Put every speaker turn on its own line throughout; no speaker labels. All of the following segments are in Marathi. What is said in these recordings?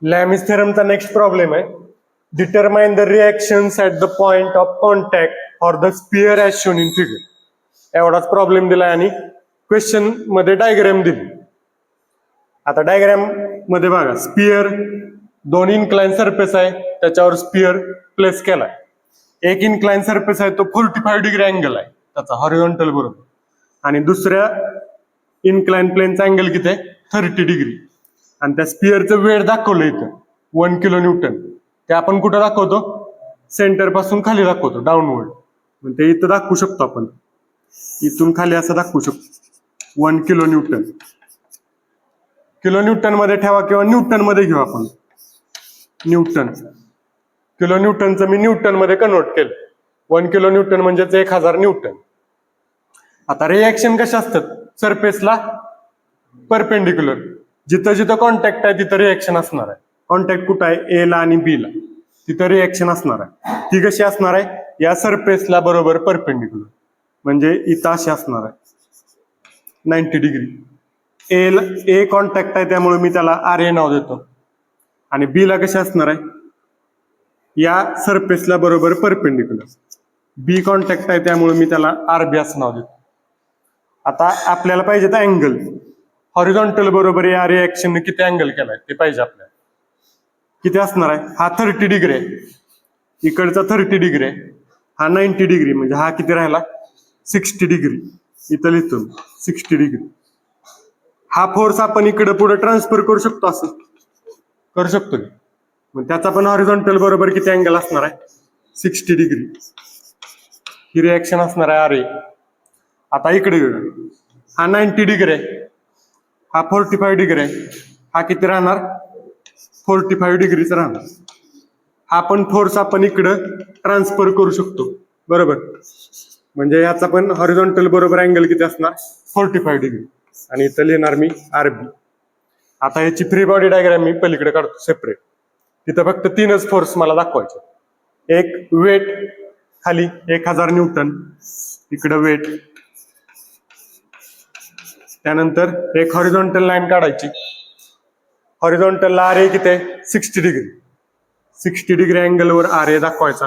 लॅमिस थेरमचा नेक्स्ट प्रॉब्लेम आहे. Determine the reactions at the point of contact for the sphere as shown in figure. एवढाच प्रॉब्लेम दिलाय आणि क्वेश्चन मध्ये डायग्राम दिली. आता डायग्राम मध्ये बघा, स्पियर दोन इन्क्लाइन सरफेस आहे, त्याच्यावर स्पियर प्लेस केलाय. एक इन्क्लाइन सरफेस आहे तो 45 डिग्री अँगल आहे त्याचा हॉरिझॉन्टल बरोबर, आणि दुसऱ्या इन्क्लाइन प्लेनचा अँगल किती आहे 30 डिग्री. आणि त्या स्पियरचं वेळ दाखवलं इथं 1 किलो न्यूटन. ते आपण कुठं दाखवतो, सेंटर पासून खाली दाखवतो डाऊनवर्ड. ते इथं दाखवू शकतो आपण, इथून खाली असं दाखवू शकतो 1 किलो न्यूटन. किलो न्यूटन मध्ये ठेवा किंवा न्यूटन मध्ये घेऊ आपण. न्यूटन, किलो न्यूटनचं मी न्यूटन मध्ये कन्वर्ट केलं. 1 किलो न्यूटन म्हणजेच 1000 न्यूटन. आता रिएक्शन कशा असतात, सरफेसला परपेंडिक्युलर, जिथं जिथं कॉन्टॅक्ट आहे तिथं रिएक्शन असणार आहे. कॉन्टॅक्ट कुठं आहे, ए ला आणि बी ला, तिथं रिएक्शन असणार आहे. ती कशी असणार आहे, या सरफेसला बरोबर परपेंडिक्युलर, म्हणजे इथं अशी असणार आहे 90 डिग्री. ए कॉन्टॅक्ट आहे त्यामुळे मी त्याला आर ए नाव देतो, आणि बी ला कशी असणार आहे, या सरफेसला बरोबर परपेंडिक्युलर. बी कॉन्टॅक्ट आहे त्यामुळे मी त्याला आर बी असं नाव देतो. आता आपल्याला पाहिजे तर अँगल, हॉरिझॉन्टल बरोबर या रिएक्शन किती अँगल केलाय ते पाहिजे आपल्याला. किती असणार आहे, हा 30 डिग्री आहे, इकडचा 30 डिग्री आहे, हा 90 डिग्री, म्हणजे हा किती राहिला 60 डिग्री. इथं लिहितो 60 डिग्री. हा फोर्स आपण इकडे पुढे ट्रान्सफर करू शकतो, असं करू शकतो. मग त्याचा पण हॉरिझॉन्टल बरोबर किती अँगल असणार आहे 60 डिग्री. ही रिएक्शन असणार आहे आर ए. आता इकडे हा 90 डिग्री आहे, हा 45 डिग्री आहे, हा किती राहणार 45 डिग्रीचा राहणार. हा पण फोर्स आपण इकडं ट्रान्सफर करू शकतो बरोबर. म्हणजे याचा पण हॉरिझॉन्टल बरोबर अँगल किती असणार 45 डिग्री, आणि इथं लिहिणार मी आर बी. आता याची फ्री बॉडी डायग्राम मी पलीकडे काढतो सेपरेट. तिथं फक्त 3च फोर्स मला दाखवायचे. एक वेट खाली 1000 न्यूटन, इकडं वेट, त्यानंतर एक हॉरिझॉन्टल लाईन काढायची. हॉरिझॉन्टलला आर ए किती आहे 60 डिग्री. 60 डिग्री अँगलवर आर ए दाखवायचा.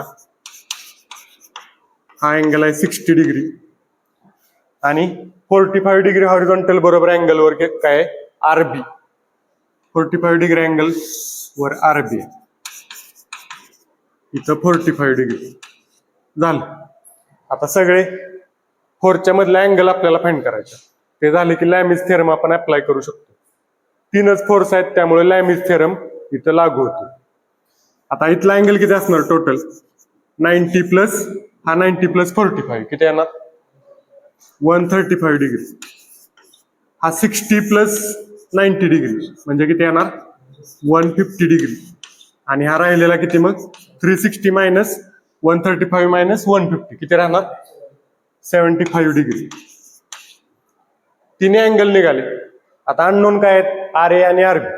हा अँगल आहे 60 डिग्री, आणि 45 डिग्री हॉरिझॉन्टल बरोबर अँगलवर काय आहे आर बी. 45 डिग्री अँगल वर आर बी, इथं 45 डिग्री झालं. आता सगळे फोरच्या मधले अँगल आपल्याला फाइंड करायचे. ते झाले की लॅमिस थेरम आपण अप्लाय करू शकतो. 3च फोर्स आहेत त्यामुळे लॅमिस थेरम इथं लागू होतो. आता इथला अँगल किती असणार टोटल 90 प्लस हा 90 प्लस 45 किती येणार 135 डिग्री. हा 60 प्लस 90 डिग्री म्हणजे किती येणार 150 डिग्री. आणि हा राहिलेला किती मग 360 मायनस 135 मायनस 150 किती राहणार 75 डिग्री. तिन्ही अँगल निघाले. आता अननोन काय आहेत आर ए आणि आर बी,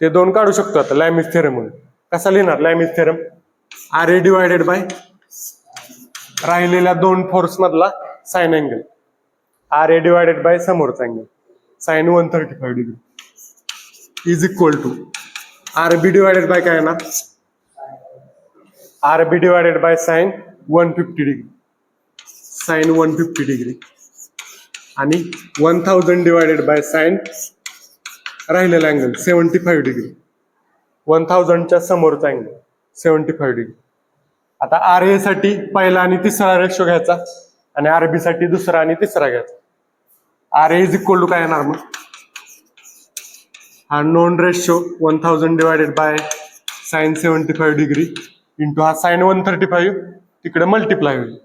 ते दोन काढू शकतो आता लॅमिस थेरम म्हणून. कसा लिहिणार Lami's theorem, R A divided by राहिलेल्या दोन फोर्स मधला sine angle, R A divided by समोरचा angle sine 135 degree is equal to R B divided by काय ना R B divided by sine 150 degree, sine 150 degree, आणि 1000 डिवायडेड बाय साइन राहिलेला अँगल 75 डिग्री. 1000च्या समोरचा अँगल 75 डिग्री. आता आर ए साठी पहिला आणि तिसरा रेशो घ्यायचा, आणि आर बी साठी दुसरा आणि तिसरा घ्यायचा. R A is equal to काय येणार मग, हा known ratio 1000 divided by sine 75 degree into हा साइन 135 तिकडे मल्टिप्लाय होईल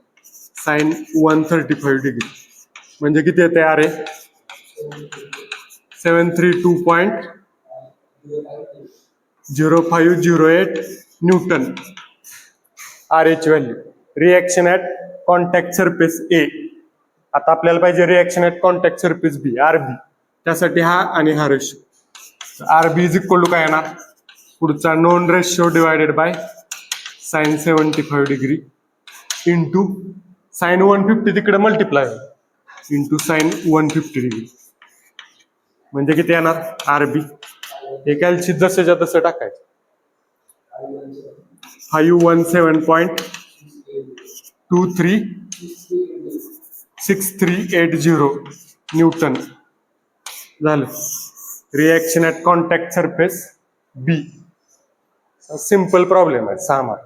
साइन 135 डिग्री, म्हणजे किती येते R A 732.0508 newton R A ची value. Reaction at contact surface A. आता आपल्याला पाहिजे reaction at contact surface B R B. त्यासाठी हा आणि हा ratio R B is equal to काय येणार पुढचा known ratio divided by sine 75 degree into sine 150 तिकडे मल्टिप्लाय इंटू साइन 150 डिग्री, म्हणजे किती येणार आर बी हे कॅल्शियम जसंच्या तसं टाकायचं. 517.236380 न्यूटन झालं. Reaction at contact surface B. Simple problem आहे 6 मार्क.